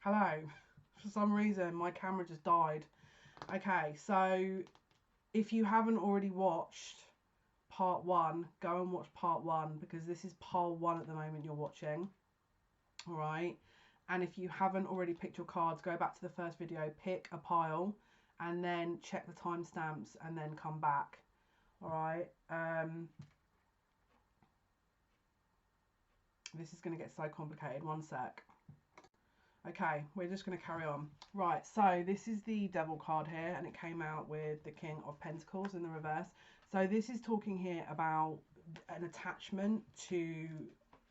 Hello. For some reason, my camera just died. Okay, so if you haven't already watched part 1, go and watch part 1, because this is part 1 at the moment you're watching. All right. And if you haven't already picked your cards, go back to the first video, pick a pile, and then check the timestamps and then come back. All right. This is going to get so complicated. One sec. Okay, we're just going to carry on. Right, so this is the Devil card here, and it came out with the King of Pentacles in the reverse. So this is talking here about an attachment to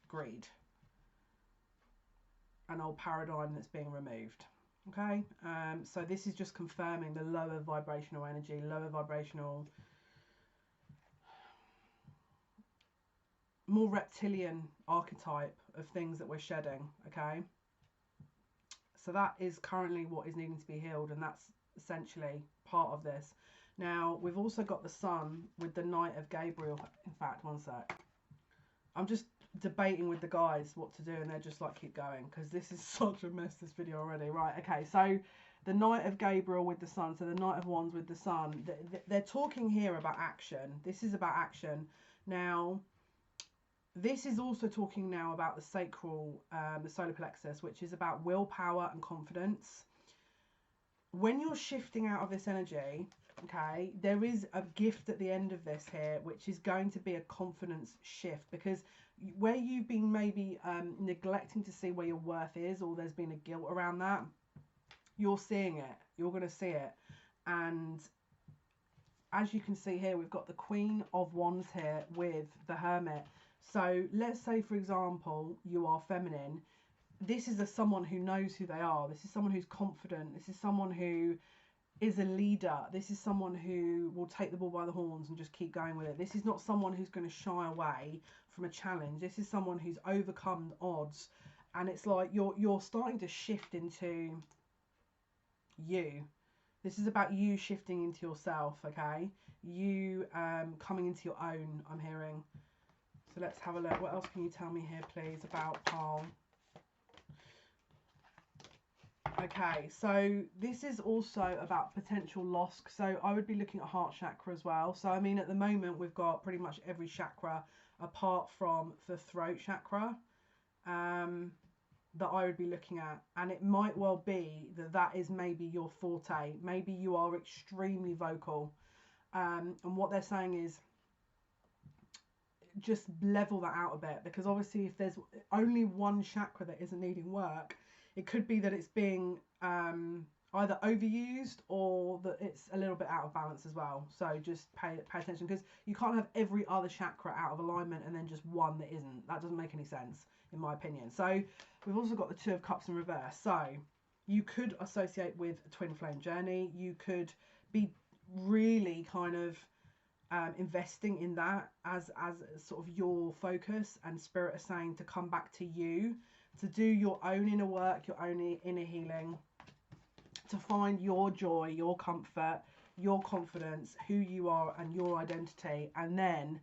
greed, an old paradigm that's being removed. Okay, so this is just confirming the lower vibrational energy, lower vibrational, more reptilian archetype of things that we're shedding. Okay, so that is currently what is needing to be healed, and that's essentially part of this. Now we've also got the Sun with the Knight of Gabriel. In fact, one sec, I'm just debating with the guys what to do, and they're just like, keep going, because this is such a mess, this video already. Right, okay, so the Knight of Gabriel with the Sun, so the Knight of Wands with the Sun, they're talking here about action. This is about action. Now this is also talking now about the sacral, the solar plexus, which is about willpower and confidence. When you're shifting out of this energy, okay, there is a gift at the end of this here, which is going to be a confidence shift, because where you've been maybe neglecting to see where your worth is, or there's been a guilt around that, you're seeing it. You're going to see it. And as you can see here, we've got the Queen of Wands here with the Hermit. So let's say, for example, you are feminine. This is someone who knows who they are. This is someone who's confident. This is someone who is a leader. This is someone who will take the bull by the horns and just keep going with it. This is not someone who's going to shy away from a challenge. This is someone who's overcome odds. And it's like you're starting to shift into you. This is about you shifting into yourself, okay? You coming into your own, I'm hearing. So let's have a look. What else can you tell me here, please, about Pile? Okay, so this is also about potential loss. So I would be looking at heart chakra as well. So I mean, at the moment we've got pretty much every chakra apart from the throat chakra that I would be looking at. And it might well be that that is maybe your forte. Maybe you are extremely vocal. And what they're saying is just level that out a bit, because obviously if there's only one chakra that isn't needing work, it could be that it's being either overused or that it's a little bit out of balance as well. So just pay attention, because you can't have every other chakra out of alignment and then just one that isn't. That doesn't make any sense, in my opinion. So we've also got the Two of Cups in reverse. So you could associate with a twin flame journey. You could be really kind of investing in that as sort of your focus, and Spirit is saying to come back to you, to do your own inner work, your own inner healing, to find your joy, your comfort, your confidence, who you are and your identity. And then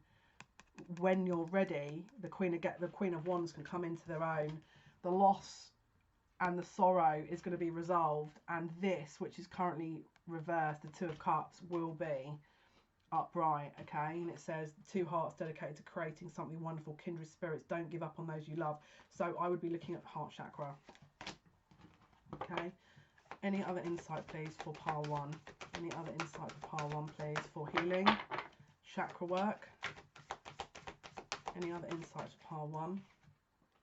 when you're ready, the Queen of Wands can come into their own. The loss and the sorrow is going to be resolved, and this, which is currently reversed, the Two of Cups, will be upright. Okay, and it says two hearts dedicated to creating something wonderful, kindred spirits, don't give up on those you love. So I would be looking at the heart chakra. Okay, any other insight please for pile 1? Any other insight for pile 1 please, for healing, chakra work? Any other insights for pile 1?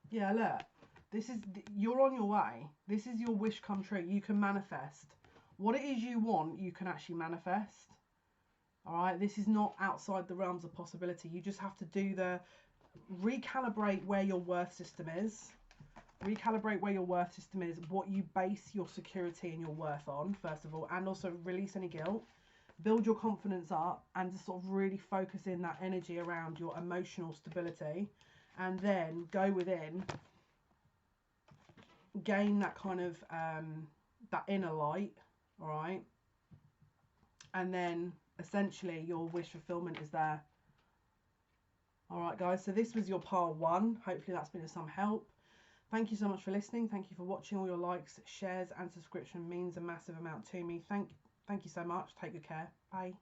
Yeah, look, this is, you're on your way. This is your wish come true. You can manifest what it is you want. You can actually manifest. All right, this is not outside the realms of possibility. You just have to do the recalibrate where your worth system is. Recalibrate where your worth system is, what you base your security and your worth on, first of all, and also release any guilt. Build your confidence up and just sort of really focus in that energy around your emotional stability, and then go within, gain that kind of that inner light. All right, and then essentially your wish fulfillment is there. All right guys, so this was your pile 1. Hopefully that's been of some help. Thank you so much for listening. Thank you for watching. All your likes, shares and subscription means a massive amount to me. Thank you so much. Take good care. Bye.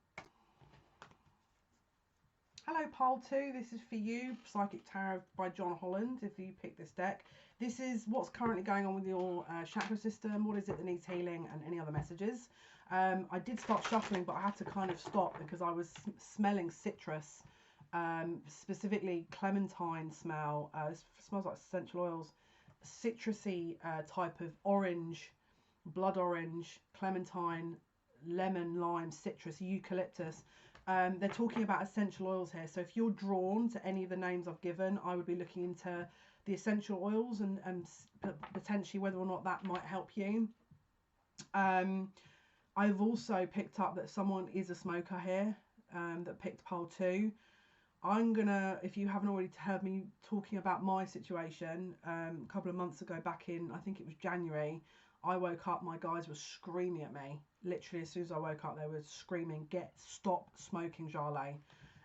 Hello, Pile 2. This is for you, Psychic Tarot by John Holland, if you pick this deck. This is what's currently going on with your chakra system, what is it that needs healing, and any other messages. I did start shuffling, but I had to kind of stop because I was smelling citrus, specifically clementine smell. It smells like essential oils. Citrusy type of orange, blood orange, clementine, lemon, lime, citrus, eucalyptus. They're talking about essential oils here. So if you're drawn to any of the names I've given, I would be looking into the essential oils and potentially whether or not that might help you. I've also picked up that someone is a smoker here, that picked pile 2. I'm gonna, if you haven't already heard me talking about my situation, a couple of months ago, back in, I think it was January, I woke up, my guys were screaming at me. Literally, as soon as I woke up, they were screaming, stop smoking, Jale.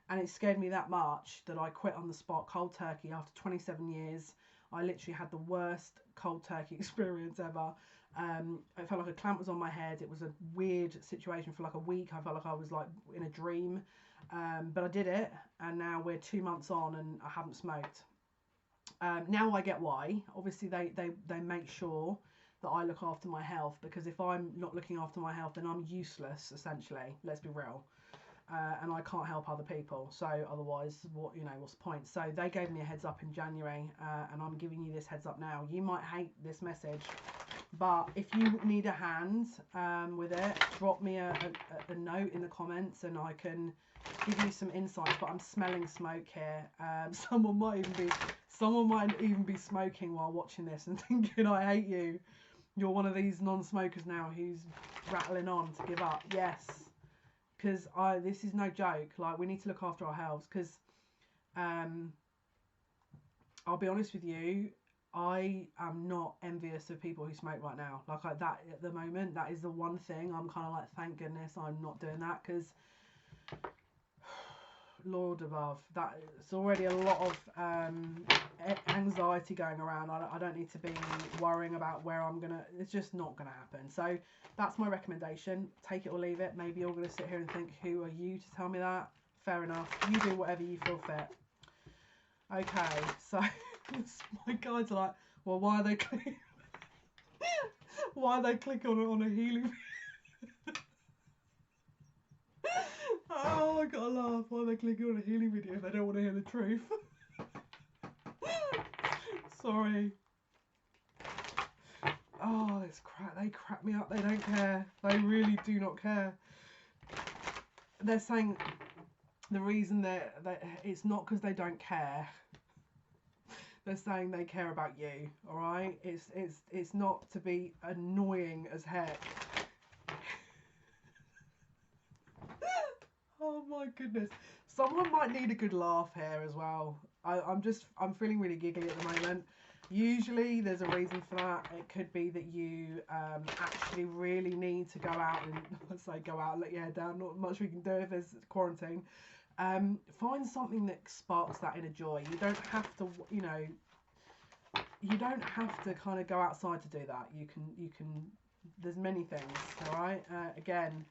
And it scared me that much that I quit on the spot, cold turkey, after 27 years. I literally had the worst cold turkey experience ever. I felt like a clamp was on my head. It was a weird situation for like a week. I felt like I was like in a dream. But I did it, and now we're 2 months on and I haven't smoked. Now I get why. Obviously they make sure that I look after my health, because if I'm not looking after my health, then I'm useless, essentially. Let's be real. And I can't help other people, so otherwise what's the point? So they gave me a heads up in January, and I'm giving you this heads up now. You might hate this message, but if you need a hand with it, drop me a note in the comments and I can give you some insights. But I'm smelling smoke here. Someone might even be smoking while watching this and thinking I hate you. You're one of these non-smokers now who's rattling on to give up. Yes, because this is no joke. Like, we need to look after our health, because I'll be honest with you, I am not envious of people who smoke right now. Like that at the moment, that is the one thing I'm kind of like, thank goodness I'm not doing that, because Lord above, that it's already a lot of anxiety going around. I don't need to be worrying about where I'm gonna, it's just not gonna happen. So that's my recommendation. Take it or leave it. Maybe you're gonna sit here and think, who are you to tell me that? Fair enough, you do whatever you feel fit. Okay, so my guides are like, well, why are they clicking on a healing oh, I gotta laugh. Why are they clicking on a healing video if they don't want to hear the truth? Sorry. Oh, they crap me up. They don't care. They really do not care. They're saying the reason that it's not because they don't care. They're saying they care about you. All right. It's not to be annoying as heck. Oh my goodness. Someone might need a good laugh here as well. I'm feeling really giggly at the moment. Usually there's a reason for that. It could be that you actually really need to go out and, let's say go out and let your hair down. Not much we can do if there's quarantine. Find something that sparks that inner joy. You don't have to, you don't have to kind of go outside to do that. You can, there's many things, all right? Again,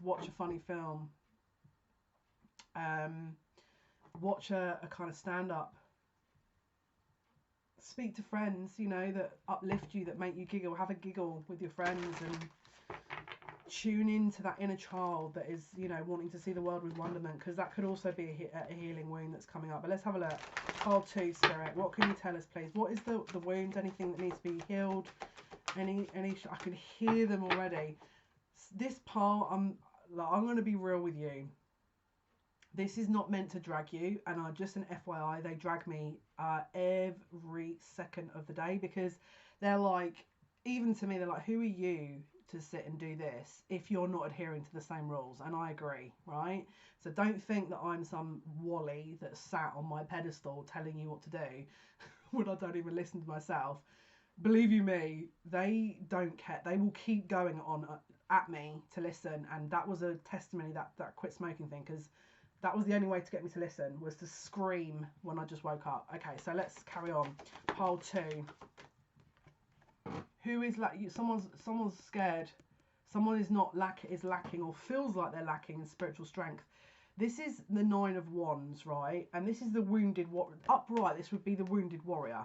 watch a funny film. Watch a kind of stand-up. Speak to friends, that uplift you, that make you giggle. Have a giggle with your friends and tune into that inner child that is, wanting to see the world with wonderment, because that could also be a healing wound that's coming up. But let's have a look. Pile 2, Spirit. What can you tell us, please? What is the wound? Anything that needs to be healed? Any? I can hear them already. This pile, I'm going to be real with you. This is not meant to drag you, and just an FYI, they drag me every second of the day, because they're like, even to me, they're like, who are you to sit and do this if you're not adhering to the same rules? And I agree, right? So don't think that I'm some wally that sat on my pedestal telling you what to do when I don't even listen to myself. Believe you me, they don't care. They will keep going on at me to listen, and that was a testimony, that quit smoking thing, because That was the only way to get me to listen, was to scream when I just woke up. Okay, so let's carry on. Pile 2. Who is someone's scared. Someone is lacking or feels like they're lacking in spiritual strength. This is the 9 of Wands, right? And this is the wounded upright. This would be the wounded warrior.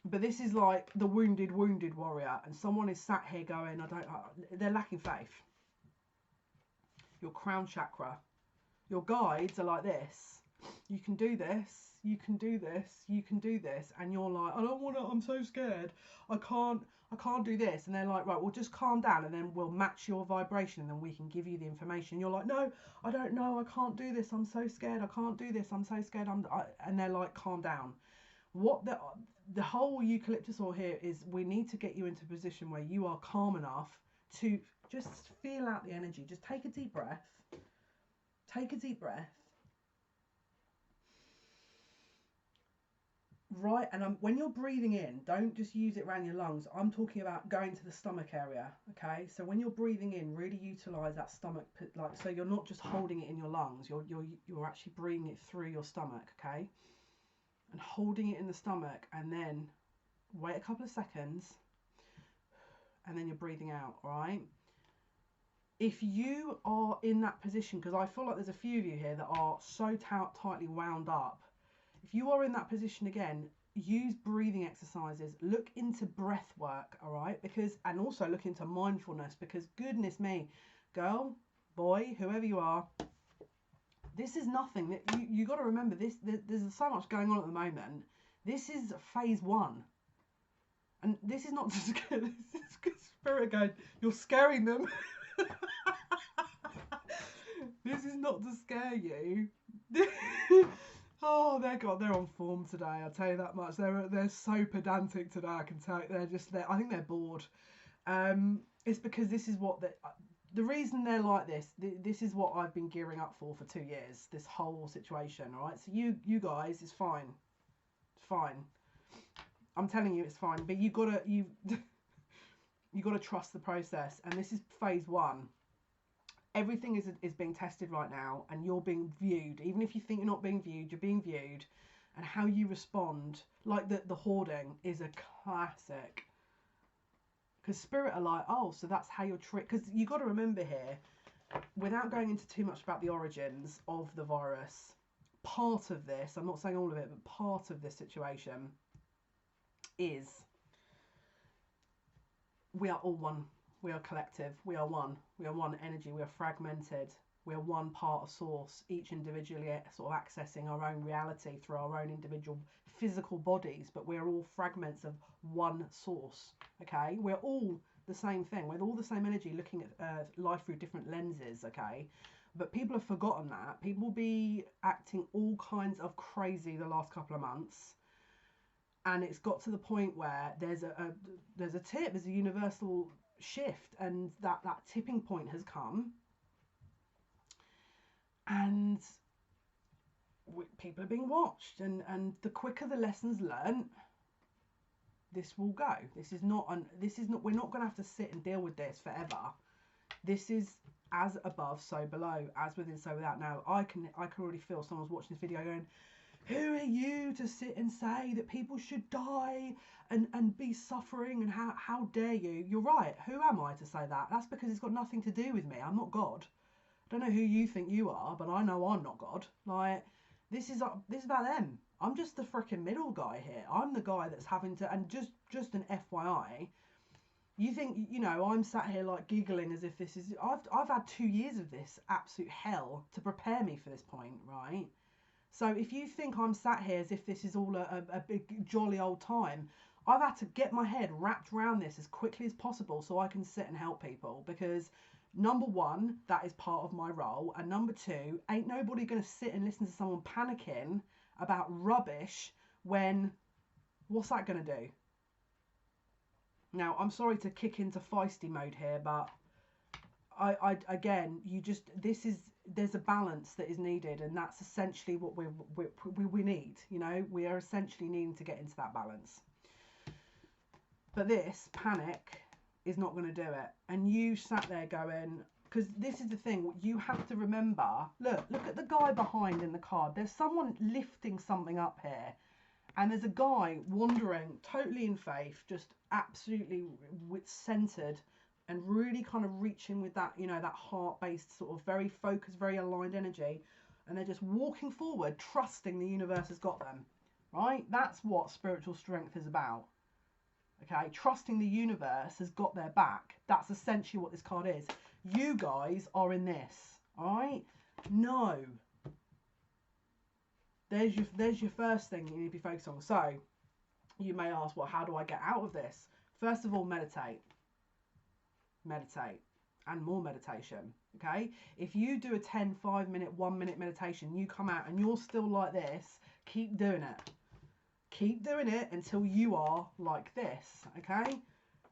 But this is like the wounded warrior, and someone is sat here going, they're lacking faith. Your crown chakra. Your guides are like this. You can do this. You can do this. You can do this. And you're like, I don't want to. I'm so scared. I can't do this. And they're like, right, well, just calm down, and then we'll match your vibration, and then we can give you the information. You're like, no, I don't know. I can't do this. I'm so scared. I can't do this. I'm so scared. And they're like, calm down. What the whole eucalyptus oil here is, we need to get you into a position where you are calm enough to just feel out the energy. Just take a deep breath. Take a deep breath. Right, and when you're breathing in, don't just use it around your lungs. I'm talking about going to the stomach area, okay? So when you're breathing in, really utilize that stomach, like, so you're not just holding it in your lungs. You're actually breathing it through your stomach, okay? And holding it in the stomach, and then wait a couple of seconds, and then you're breathing out, all right? If you are in that position, because I feel like there's a few of you here that are so tightly wound up, if you are in that position again, use breathing exercises, look into breath work, all right? And also look into mindfulness, because goodness me, girl, boy, whoever you are, this is nothing. That you got to remember this. There's so much going on at the moment. This is phase 1. And this is not to scare, this is good spirit going, you're scaring them. This is not to scare you. Oh, they're on form today. I'll tell you that much. They're so pedantic today. I can tell. I think they're bored. It's because this is what the reason they're like this. This is what I've been gearing up for 2 years. This whole situation. All right. So you guys, it's fine. It's fine. I'm telling you, it's fine. But you gotta trust the process. And this is phase 1. Everything is being tested right now, and you're being viewed. Even if you think you're not being viewed, you're being viewed. And how you respond, like the hoarding, is a classic. Because spirit are like, oh, so that's how you're tricked. Because you got to remember here, without going into too much about the origins of the virus, part of this, I'm not saying all of it, but part of this situation is we are all one. We are collective. We are one. We are one energy. We are fragmented. We are one part of source, each individually sort of accessing our own reality through our own individual physical bodies, but we're all fragments of one source, okay? We're all the same thing. We're all the same energy, looking at life through different lenses, okay? But people have forgotten that. People be acting all kinds of crazy the last couple of months. And it's got to the point where there's a universal shift, and that tipping point has come, and people are being watched, and the quicker the lessons learned, this will go. This is not we're not going to have to sit and deal with this forever. This is as above, so below, as within, so without. Now I can already feel someone's watching this video going, who are you to sit and say that people should die and be suffering, and how dare you? You're right. Who am I to say that? That's because it's got nothing to do with me. I'm not God. I don't know who you think you are, but I know I'm not God. Like, this is about them. I'm just the freaking middle guy here. I'm the guy that's having to, and just an FYI, you think, I'm sat here like giggling as if this is, I've had 2 years of this absolute hell to prepare me for this point, right? So if you think I'm sat here as if this is all a big jolly old time, I've had to get my head wrapped around this as quickly as possible so I can sit and help people, because number one, that is part of my role, and number two, ain't nobody going to sit and listen to someone panicking about rubbish when, what's that going to do? Now, I'm sorry to kick into feisty mode here, but again, there's a balance that is needed, and that's essentially what we need. We are essentially needing to get into that balance. But this panic is not going to do it. And you sat there going, Because this is the thing, you have to remember, look at the guy behind in the card. There's someone lifting something up here. And there's a guy wandering totally in faith, just absolutely centered and really kind of reaching with that, you know, that heart-based sort of very focused, very aligned energy. And they're just walking forward, trusting the universe has got them, right? That's what spiritual strength is about. Okay, trusting the universe has got their back. That's essentially what this card is. You guys are in this, all right? No. There's your first thing you need to be focused on. So you may ask, well, how do I get out of this? First of all, meditate. Meditate. And more meditation. Okay? If you do a 10, 5-minute, 1-minute meditation, you come out and you're still like this, keep doing it. Keep doing it until you are like this. Okay?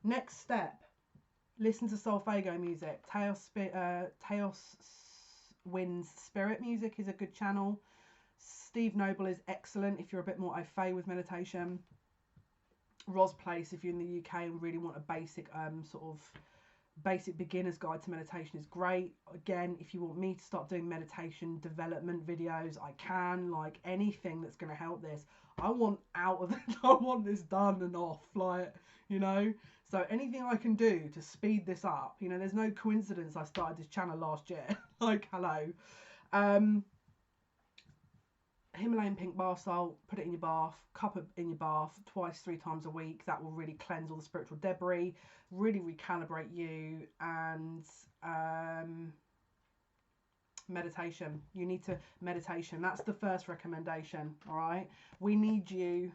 Next step. Listen to Solfago music. Teos Wind's Spirit music is a good channel. Steve Noble is excellent if you're a bit more au fait with meditation. Roz Place, if you're in the UK and really want a basic sort of basic beginner's guide to meditation, is great. Again, if you want me to start doing meditation development videos, I can. Like anything that's going to help this. I want out of it. I want this done and off, like, you know. So anything I can do to speed this up, you know, there's no coincidence I started this channel last year. Like, hello. Himalayan pink bar salt, put it in your bath, cup it in your bath 2-3 times a week. That will really cleanse all the spiritual debris, really recalibrate you. And meditation. You need to meditation. That's the first recommendation. All right. We need you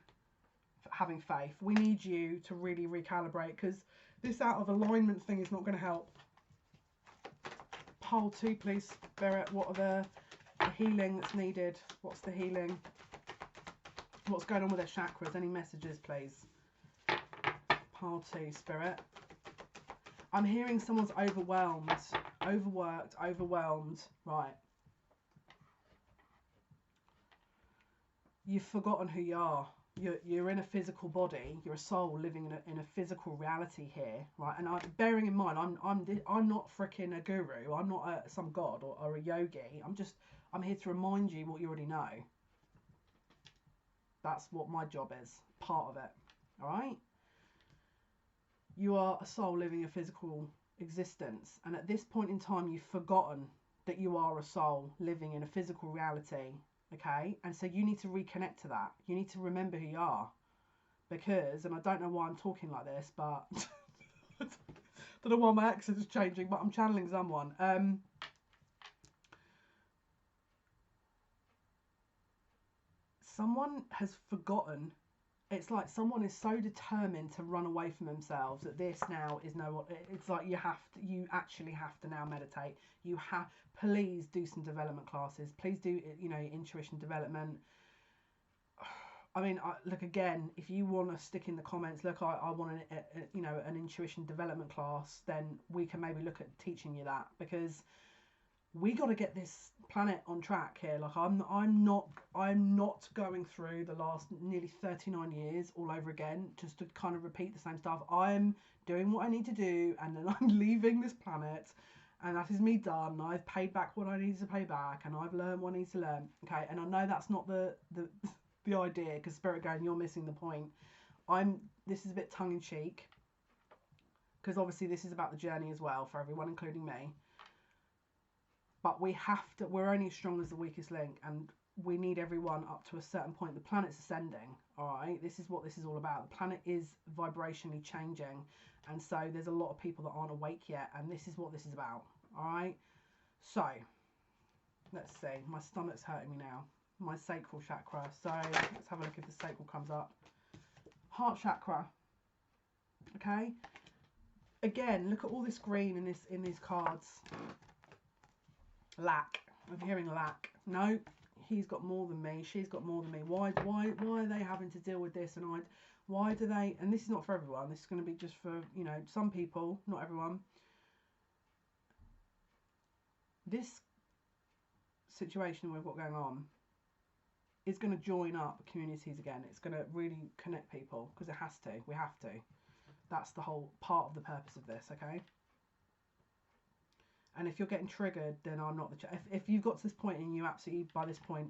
having faith. We need you to really recalibrate, because this out of alignment thing is not going to help. Pile 2, please, Spirit. What are the healing that's needed? What's the healing? What's going on with their chakras? Any messages, please? Pile 2, Spirit. I'm hearing someone's overwhelmed, overworked, overwhelmed. Right. You've forgotten who you are. You're in a physical body. You're a soul living in a physical reality here, right? And bearing in mind, I'm not freaking a guru. I'm not some god or a yogi. I'm here to remind you what you already know. That's what my job is. Part of it. All right. You are a soul living a physical existence, and at this point in time, you've forgotten that you are a soul living in a physical reality. Okay, and so you need to reconnect to that. You need to remember who you are, because, and I don't know why I'm talking like this, but I don't know why my accent is changing, but I'm channeling someone. Someone has forgotten. It's like someone is so determined to run away from themselves that this now is it's like you actually have to now meditate. Please do some development classes. Please do, you know, intuition development. I mean, look, again, if you want to stick in the comments, look, I want an intuition development class, then we can maybe look at teaching you that, because we got to get this planet on track here. Like, I'm not going through the last nearly 39 years all over again just to kind of repeat the same stuff. I'm doing what I need to do, and then I'm leaving this planet, and that is me done. I've paid back what I need to pay back, and I've learned what I need to learn. Okay, and I know that's not the idea, because Spirit going, you're missing the point. This is a bit tongue in cheek, because obviously this is about the journey as well for everyone, including me. But we're only as strong as the weakest link, and we need everyone up to a certain point. The planet's ascending, all right? This is what this is all about. The planet is vibrationally changing, and so there's a lot of people that aren't awake yet, and this is what this is about, all right? So, let's see. My stomach's hurting me now. My sacral chakra. So, let's have a look if the sacral comes up. Heart chakra, okay? Again, look at all this green in these cards. Lack. I'm hearing lack. No, he's got more than me. She's got more than me. Why are they having to deal with this? And why do they? And this is not for everyone. This is going to be just for, you know, some people, not everyone. This situation we've got going on is going to join up communities again. It's going to really connect people, because it has to. We have to. That's the whole part of the purpose of this. Okay. And if you're getting triggered, then I'm not the if you've got to this point and you absolutely by this point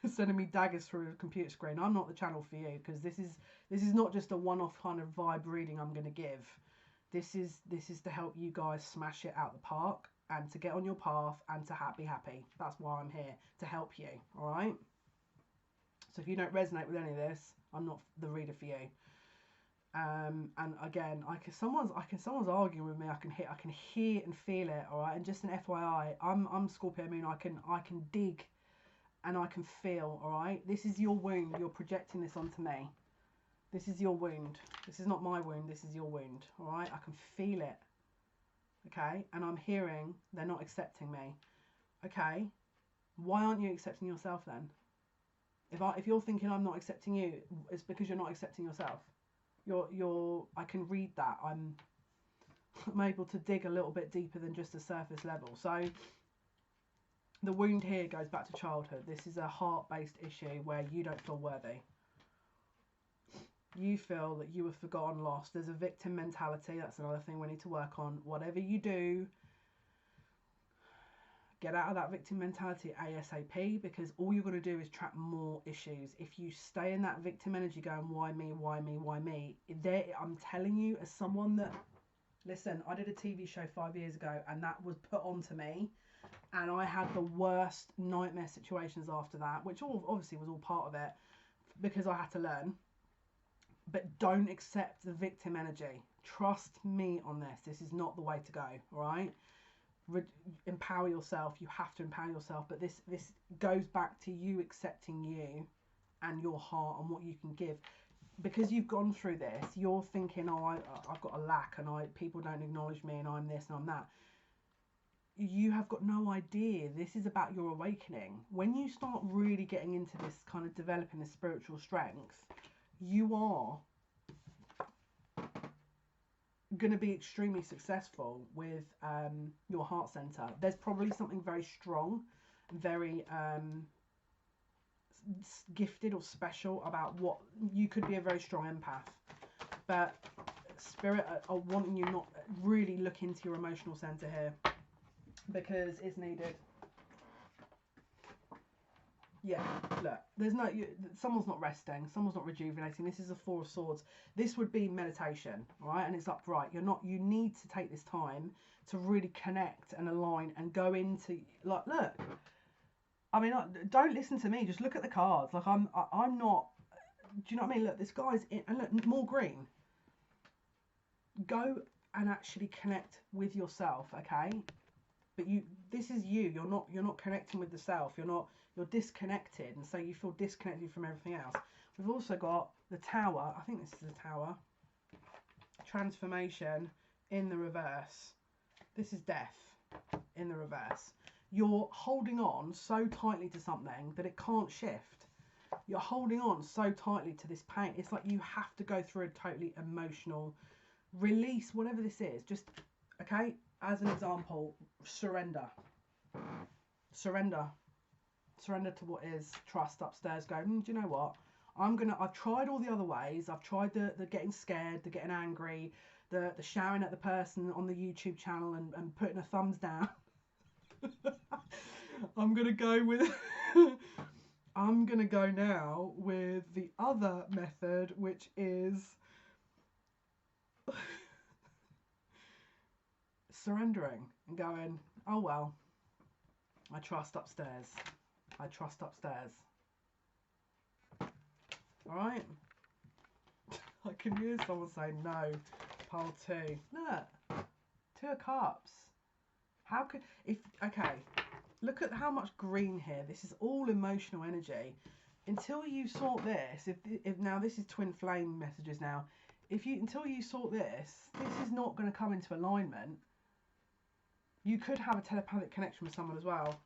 sending me daggers through a computer screen, I'm not the channel for you, because this is not just a one-off kind of vibe reading I'm going to give. This is to help you guys smash it out the park and to get on your path and to be happy. That's why I'm here, to help you. All right. So if you don't resonate with any of this, I'm not the reader for you. And again, someone's arguing with me. I can hear and feel it. All right. And just an FYI, I'm Scorpio Moon. I can dig, and I can feel. All right. This is your wound. You're projecting this onto me. This is your wound. This is not my wound. This is your wound. All right. I can feel it. Okay. And I'm hearing they're not accepting me. Okay. Why aren't you accepting yourself then? If you're thinking I'm not accepting you, it's because you're not accepting yourself. I can read that. I'm able to dig a little bit deeper than just a surface level. So the wound here goes back to childhood. This is a heart-based issue where you don't feel worthy. You feel that you were forgotten, lost. There's a victim mentality. That's another thing we need to work on. Whatever you do, get out of that victim mentality ASAP, because all you're going to do is trap more issues. If you stay in that victim energy going, why me, why me, why me? I'm telling you, as someone that, listen, I did a TV show 5 years ago and that was put onto me, and I had the worst nightmare situations after that, which obviously was all part of it because I had to learn. But don't accept the victim energy. Trust me on this. This is not the way to go, all right? Empower yourself. You have to empower yourself, but this goes back to you accepting you and your heart and what you can give, because you've gone through this. You're thinking, oh, I've got a lack, and people don't acknowledge me, and I'm this and I'm that. You have got no idea. This is about your awakening. When you start really getting into this kind of developing the spiritual strength, you are going to be extremely successful with your heart center. There's probably something very strong, very gifted or special about what you could be. A very strong empath, but spirit are wanting you not really look into your emotional center here, because it's needed. Yeah, look, someone's not resting, someone's not rejuvenating. This is a Four of Swords. This would be meditation, all right? And it's upright. You need to take this time to really connect and align and go into, like, look, I mean, don't listen to me, just look at the cards. Like, I'm not, do you know what I mean? Look, this guy's in, and look, more green. Go and actually connect with yourself, okay? But this is you. You're not connecting with the self. You're disconnected, and so you feel disconnected from everything else. We've also got the Tower. I think this is the Tower. Transformation in the reverse. This is death in the reverse. You're holding on so tightly to something that it can't shift. You're holding on so tightly to this pain. It's like you have to go through a totally emotional release, whatever this is. Just, okay, as an example, surrender. Surrender. Surrender to what is. Trust upstairs. Go, do you know what? I've tried all the other ways. I've tried the getting scared, the getting angry, the shouting at the person on the YouTube channel and putting a thumbs down. I'm going to go with... I'm going to go now with the other method, which is surrendering and going, oh well, I trust upstairs. I trust upstairs. Alright? I can hear someone say no. Pile 2. Look. 2 of Cups. How could... Okay. Look at how much green here. This is all emotional energy. Until you sort this, if now this is twin flame messages now. Until you sort this is not going to come into alignment. You could have a telepathic connection with someone as well.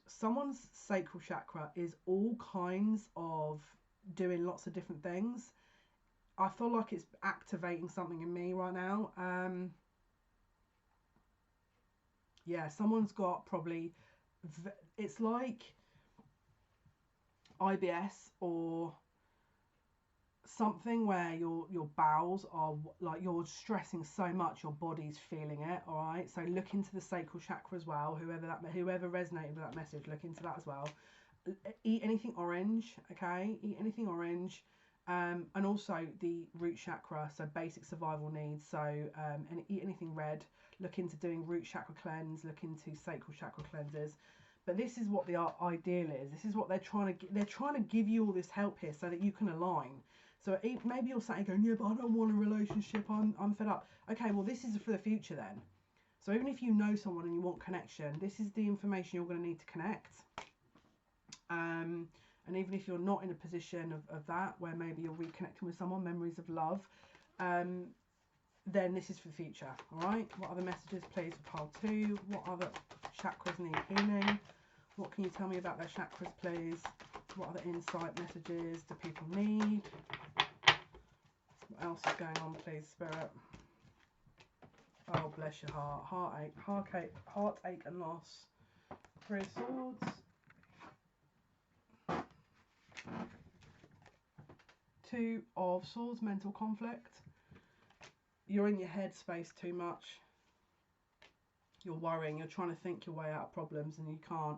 Someone's sacral chakra is all kinds of doing lots of different things. I feel like it's activating something in me right now. Yeah, someone's got probably, it's like IBS or something where your bowels are, like, you're stressing so much your body's feeling it. All right, so look into the sacral chakra as well. Whoever resonated with that message, look into that as well. Eat anything orange, okay? Eat anything orange. And also the root chakra, so basic survival needs. So and eat anything red. Look into doing root chakra cleanse. Look into sacral chakra cleanses. But this is what the ideal is. This is what they're trying to give you all this help here so that you can align. So maybe you're sitting going, yeah, but I don't want a relationship. I'm fed up. Okay, well, this is for the future then. So even if you know someone and you want connection, this is the information you're going to need to connect. And even if you're not in a position of that, where maybe you're reconnecting with someone, memories of love, then this is for the future. All right. What other messages, please, for pile 2? What other chakras need healing? What can you tell me about their chakras, please? What other insight messages do people need? What else is going on, please, Spirit? Oh, bless your heart. Heartache and loss. 3 of Swords. 2 of Swords, mental conflict. You're in your head space too much. You're worrying. You're trying to think your way out of problems and you can't.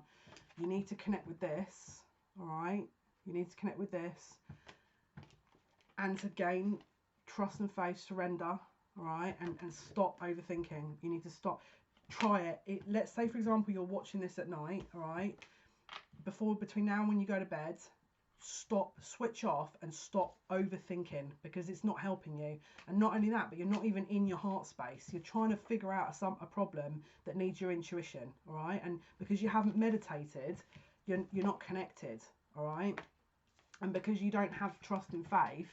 You need to connect with this. All right. You need to connect with this. And to gain trust and faith, surrender. All right. And stop overthinking. You need to stop. Try it. Let's say, for example, you're watching this at night. All right. Between now and when you go to bed, stop, switch off and stop overthinking, because it's not helping you. And not only that, but you're not even in your heart space. You're trying to figure out a problem that needs your intuition. All right. And because you haven't meditated, you're not connected. All right. And because you don't have trust and faith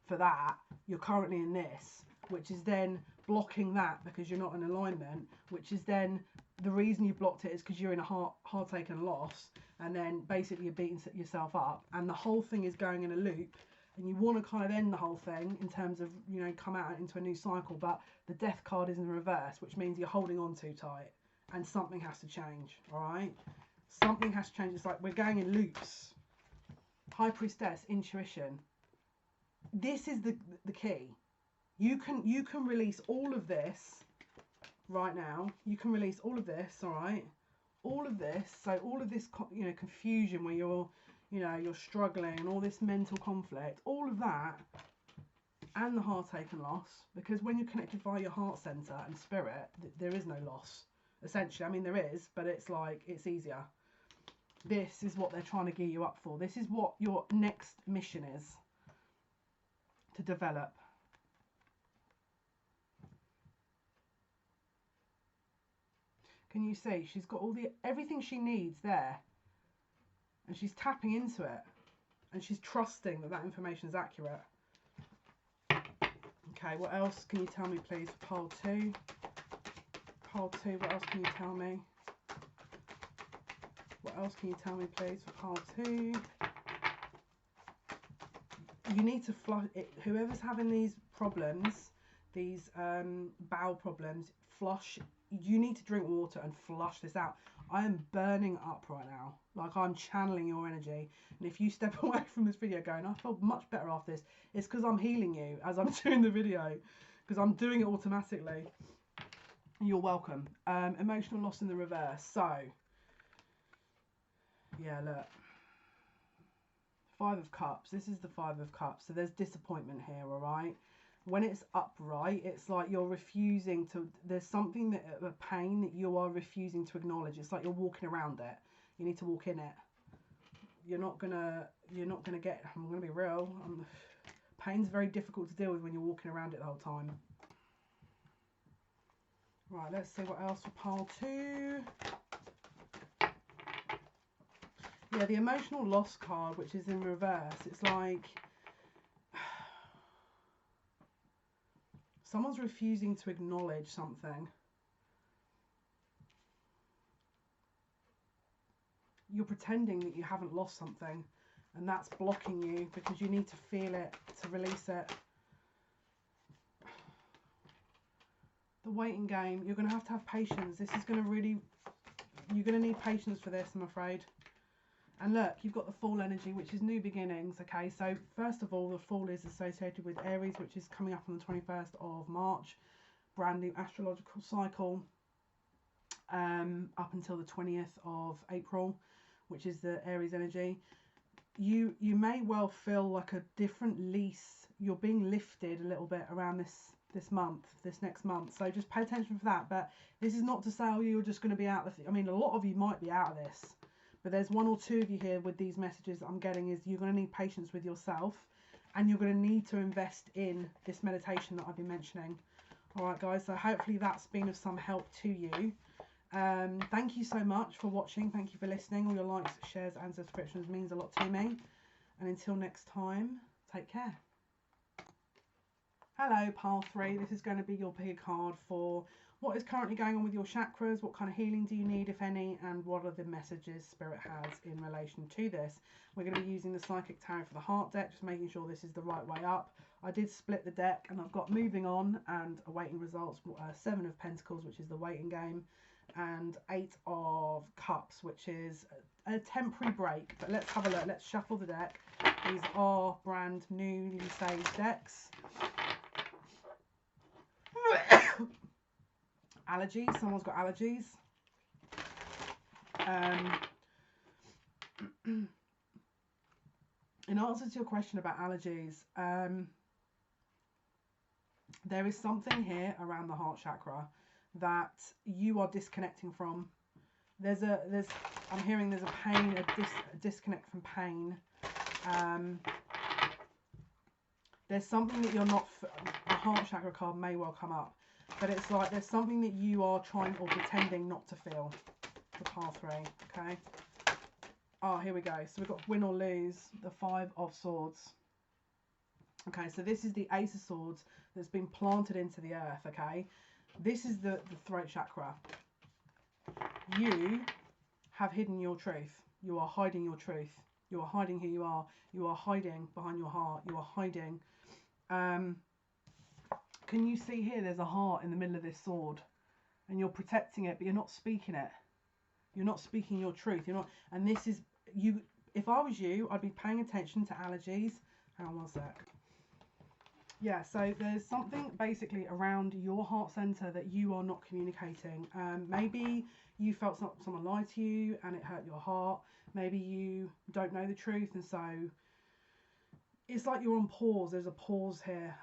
for that, you're currently in this, which is then blocking that because you're not in alignment, which is then the reason you blocked it is because you're in a heartache and loss, and then basically you're beating yourself up, and the whole thing is going in a loop, and you want to kind of end the whole thing in terms of, you know, come out into a new cycle, but the death card is in reverse, which means you're holding on too tight, and something has to change. All right, something has to change. It's like we're going in loops. High Priestess, intuition. This is the key. You can release all of this right now. You can release all of this. All right, all of this. So all of this, you know, confusion where you're struggling, and all this mental conflict, all of that, and the heartache and loss. Because when you're connected via your heart center and spirit, there is no loss. Essentially, I mean there is, but it's like it's easier. This is what they're trying to gear you up for. This is what your next mission is to develop. Can you see? She's got everything she needs there, and she's tapping into it, and she's trusting that information is accurate. Okay, what else can you tell me, please, for pile 2? Pile 2, what else can you tell me? What else can you tell me, please, for pile 2? You need to flush it. Whoever's having these problems, these bowel problems, flush. You need to drink water and flush this out. I am burning up right now. Like, I'm channeling your energy. And if you step away from this video going, I feel much better after this, it's because I'm healing you as I'm doing the video. Because I'm doing it automatically. You're welcome. Emotional loss in the reverse. So, yeah, look. 5 of Cups. This is the 5 of Cups. So there's disappointment here, all right? When it's upright, it's like you're refusing to, there's something a pain that you are refusing to acknowledge. It's like you're walking around it. You need to walk in it. You're not gonna get, I'm gonna be real, pain's very difficult to deal with when you're walking around it the whole time. Right, let's see what else for pile 2. Yeah, the emotional loss card, which is in reverse. It's like someone's refusing to acknowledge something. You're pretending that you haven't lost something, and that's blocking you because you need to feel it to release it. The waiting game, you're going to have patience. This is going to really, you're going to need patience for this, I'm afraid. And look, you've got the Fall energy, which is new beginnings. Okay, so first of all, the Fall is associated with Aries, which is coming up on the 21st of March. Brand new astrological cycle up until the 20th of April, which is the Aries energy. You may well feel like a different lease. You're being lifted a little bit around this next month. So just pay attention for that. But this is not to say, oh, you're just going to be out of I mean, a lot of you might be out of this. But there's one or two of you here with these messages that I'm getting is you're going to need patience with yourself, and you're going to need to invest in this meditation that I've been mentioning. All right, guys, so hopefully that's been of some help to you. Thank you so much for watching. Thank you for listening. All your likes, shares and subscriptions means a lot to me. And until next time, take care. Hello, pile 3. This is going to be your pick card for what is currently going on with your chakras, what kind of healing do you need, if any, and what are the messages Spirit has in relation to this. We're going to be using the Psychic Tarot for the Heart deck, just making sure this is the right way up. I did split the deck, and I've got Moving On and Awaiting Results, 7 of Pentacles, which is the waiting game, and 8 of Cups, which is a temporary break. But let's have a look. Let's shuffle the deck. These are brand newly saved decks. Allergies. Someone's got allergies. In answer to your question about allergies, there is something here around the heart chakra that you are disconnecting from. I'm hearing there's a pain, a disconnect from pain. There's something that you're not. The heart chakra card may well come up. But it's like there's something that you are trying or pretending not to feel for pile 3, okay? Oh, here we go. So we've got win or lose, the 5 of Swords. Okay, so this is the Ace of Swords that's been planted into the earth, okay? This is the throat chakra. You have hidden your truth. You are hiding your truth. You are hiding who you are. You are hiding behind your heart. You are hiding. Can you see here there's a heart in the middle of this sword, and you're protecting it, but you're not speaking it. You're not speaking your truth. You're not, and this is you. If I was you, I'd be paying attention to allergies. Hang on one sec. Yeah, so there's something basically around your heart center that you are not communicating. Maybe you felt someone lied to you and it hurt your heart. Maybe you don't know the truth, and so it's like you're on pause. There's a pause here.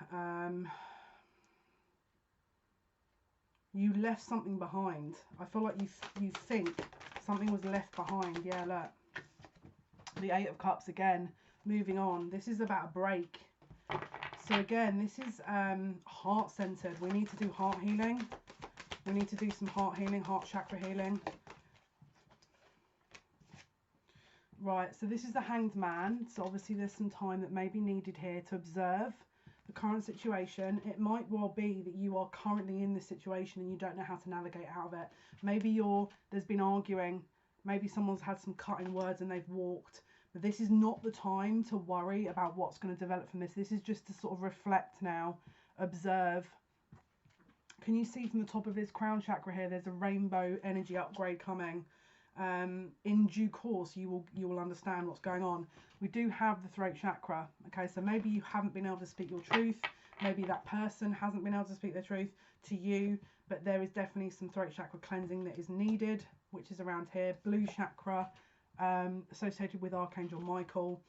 You left something behind. I feel like you think something was left behind. Yeah, look. The 8 of Cups again. Moving on. This is about a break. So again, this is heart-centered. We need to do heart healing. We need to do some heart healing, heart chakra healing. Right, so this is the Hanged Man. So obviously there's some time that may be needed here to observe the current situation. It might well be that you are currently in this situation and you don't know how to navigate out of it. Maybe there's been arguing. Maybe someone's had some cutting words and they've walked. But this is not the time to worry about what's going to develop from this. This is just to sort of reflect now, observe. Can you see from the top of his crown chakra here, there's a rainbow energy upgrade coming. In due course, you will understand what's going on. We do have the throat chakra. Okay, so maybe you haven't been able to speak your truth. Maybe that person hasn't been able to speak their truth to you. But there is definitely some throat chakra cleansing that is needed, which is around here. Blue chakra. Associated with Archangel Michael.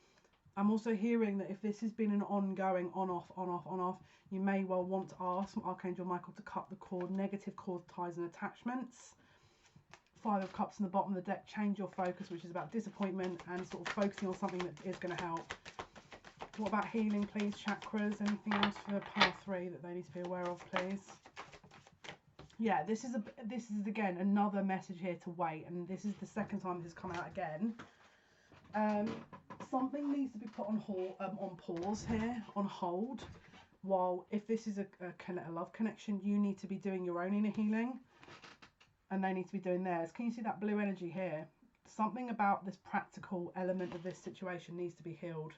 I'm also hearing that if this has been an ongoing on-off, you may well want to ask Archangel Michael to cut the cord, negative cord ties and attachments. 5 of Cups in the bottom of the deck, change your focus, which is about disappointment and sort of focusing on something that is going to help. What about healing, please? Chakras, anything else for pile 3 that they need to be aware of, please? Yeah, this is again another message here to wait, and this is the second time this has come out again. Something needs to be put on pause here, on hold, while if this is a love connection, you need to be doing your own inner healing, and they need to be doing theirs. Can you see that blue energy here? Something about this practical element of this situation needs to be healed.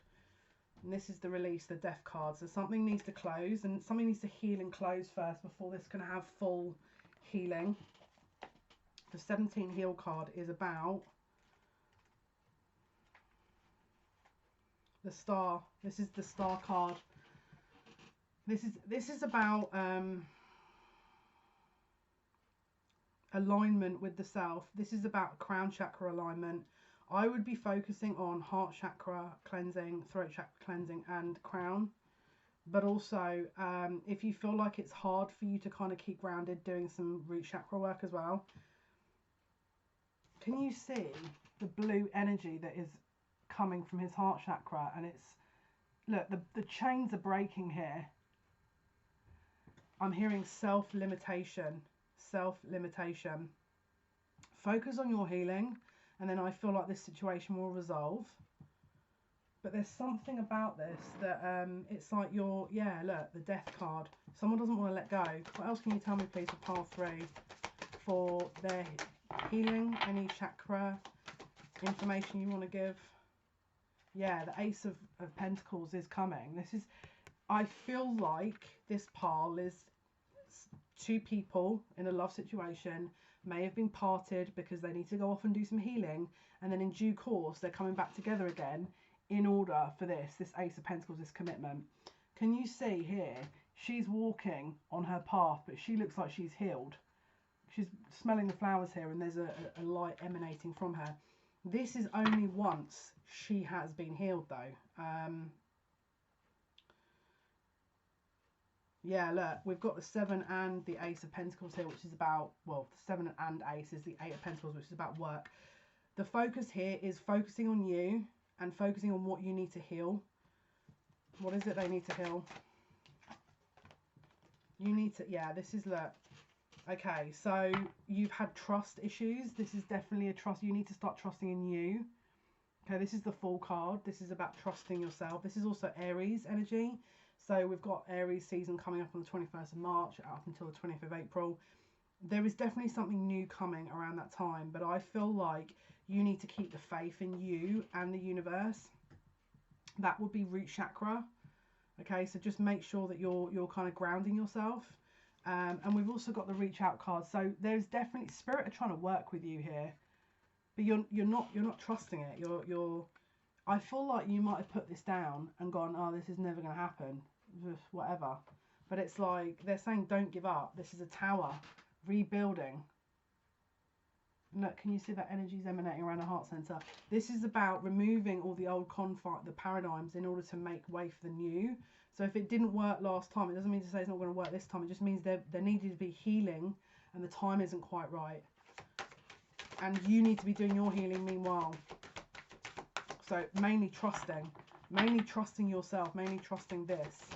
And this is the release, the death card. So something needs to close, and something needs to heal and close first before this can have full healing. The 17 heal card is about the Star. This is the Star card. This is about alignment with the self. This is about crown chakra alignment. I would be focusing on heart chakra cleansing, throat chakra cleansing, and crown. But also, if you feel like it's hard for you to kind of keep grounded, doing some root chakra work as well. Can you see the blue energy that is coming from his heart chakra? And it's, look, the chains are breaking here. I'm hearing self-limitation. Self-limitation. Focus on your healing, and then I feel like this situation will resolve. But there's something about this that it's like you're, yeah, look, the Death card. Someone doesn't want to let go. What else can you tell me, please, for pile 3 for their healing? Any chakra information you want to give? Yeah, the Ace of Pentacles is coming. This is, I feel like this pile is 2 people in a love situation may have been parted because they need to go off and do some healing, and then in due course they're coming back together again in order for this Ace of Pentacles, this commitment. Can you see here, she's walking on her path, but she looks like she's healed. She's smelling the flowers here, and there's a light emanating from her. This is only once she has been healed though. Yeah, look, we've got the 7 and the Ace of Pentacles here, which is about, well, the 7 and Ace is the 8 of Pentacles, which is about work. The focus here is focusing on you and focusing on what you need to heal. What is it they need to heal? You need to, yeah, this is, look. Okay, so you've had trust issues. This is definitely a trust. You need to start trusting in you. Okay, this is the Fool card. This is about trusting yourself. This is also Aries energy. So we've got Aries season coming up on the 21st of March up until the 20th of April. There is definitely something new coming around that time, but I feel like you need to keep the faith in you and the universe. That would be root chakra. Okay, so just make sure that you're kind of grounding yourself. And we've also got the reach out card. So there's definitely spirit are trying to work with you here, but you're not trusting it. I feel like you might have put this down and gone, oh, this is never going to happen, just whatever. But it's like they're saying, don't give up. This is a tower, rebuilding. Look, can you see that energy's emanating around the heart center? This is about removing all the old the paradigms in order to make way for the new. So if it didn't work last time, it doesn't mean to say it's not going to work this time. It just means there needed to be healing and the time isn't quite right. And you need to be doing your healing meanwhile. So mainly trusting yourself, mainly trusting this.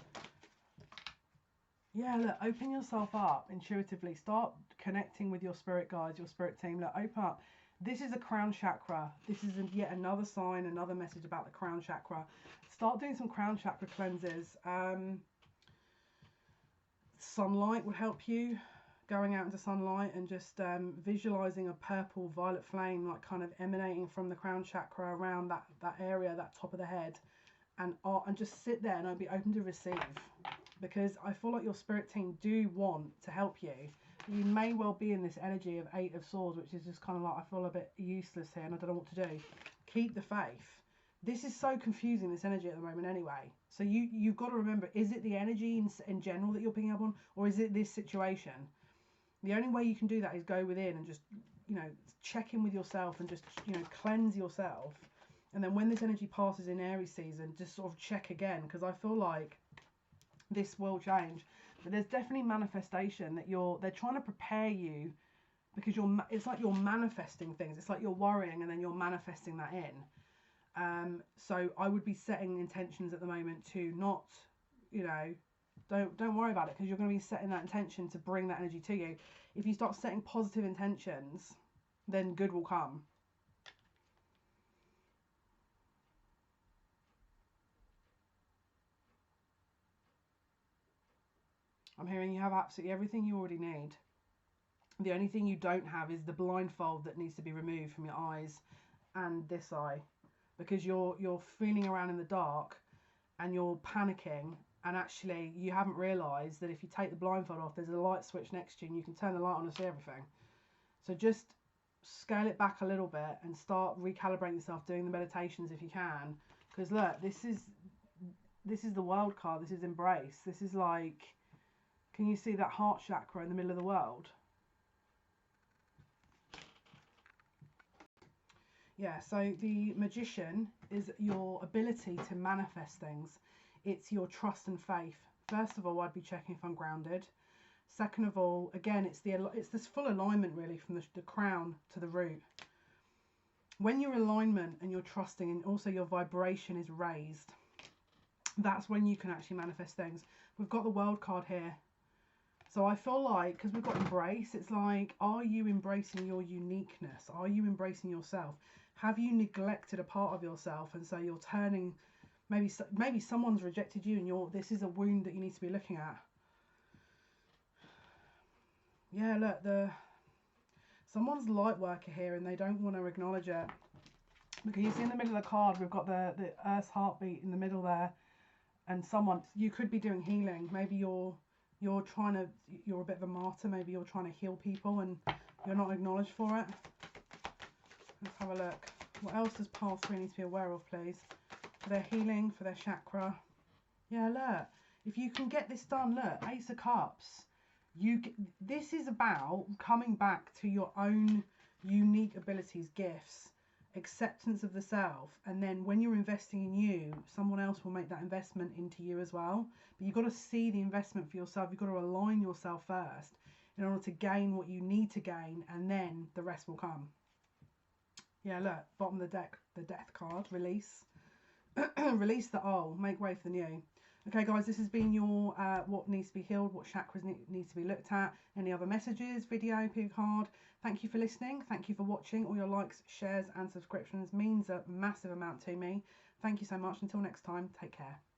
Yeah, look, open yourself up intuitively. Start connecting with your spirit guides, your spirit team. Look, open up. This is a crown chakra. This is yet another sign, another message about the crown chakra. Start doing some crown chakra cleanses. Sunlight will help you. Going out into sunlight and just visualizing a purple violet flame like kind of emanating from the crown chakra around that area, that top of the head, and just sit there and I'll be open to receive, because I feel like your spirit team do want to help you. You may well be in this energy of 8 of Swords, which is just kind of like, I feel a bit useless here and I don't know what to do. Keep the faith. This is so confusing, this energy at the moment anyway. So you've got to remember, is it the energy in general that you're picking up on, or is it this situation? The only way you can do that is go within and just, check in with yourself and just, cleanse yourself. And then when this energy passes in Aries season, just sort of check again, because I feel like this will change. But there's definitely manifestation that they're trying to prepare you, because it's like you're manifesting things. It's like you're worrying and then you're manifesting that in. So I would be setting intentions at the moment to not, don't worry about it, because you're going to be setting that intention to bring that energy to you. If you start setting positive intentions, then good will come. I'm hearing you have absolutely everything you already need. The only thing you don't have is the blindfold that needs to be removed from your eyes and this eye, because you're feeling around in the dark and you're panicking. And actually, you haven't realised that if you take the blindfold off, there's a light switch next to you and you can turn the light on and see everything. So just scale it back a little bit and start recalibrating yourself, doing the meditations if you can, Because look, this is the world card. This is embrace. This is like, can you see that heart chakra in the middle of the world? Yeah, so the Magician is your ability to manifest things. It's your trust and faith. First of all, I'd be checking if I'm grounded. Second of all, again, it's this full alignment really from the crown to the root. When your alignment and your trusting and also your vibration is raised, that's when you can actually manifest things. We've got the World card here. So I feel like, because we've got embrace, it's like, are you embracing your uniqueness? Are you embracing yourself? Have you neglected a part of yourself? And so you're turning, maybe someone's rejected you and this is a wound that you need to be looking at. Yeah, look, someone's light worker here and they don't want to acknowledge it. Because you see in the middle of the card, we've got the Earth's heartbeat in the middle there. And you could be doing healing. Maybe you're a bit of a martyr. Maybe you're trying to heal people and you're not acknowledged for it. Let's have a look. What else does pile 3 need to be aware of, please? For their healing, for their chakra. Yeah, look. If you can get this done, look, Ace of Cups. This is about coming back to your own unique abilities, gifts, acceptance of the self, and then when you're investing in you, someone else will make that investment into you as well. But you've got to see the investment for yourself. You've got to align yourself first in order to gain what you need to gain, and then the rest will come. Yeah, look, bottom of the deck, the Death card, release. Release the old, make way for the new. Okay, guys, this has been your what needs to be healed, what chakras need to be looked at. Any other messages, video, pick a card. Thank you for listening. Thank you for watching. All your likes, shares and subscriptions means a massive amount to me. Thank you so much. Until next time, take care.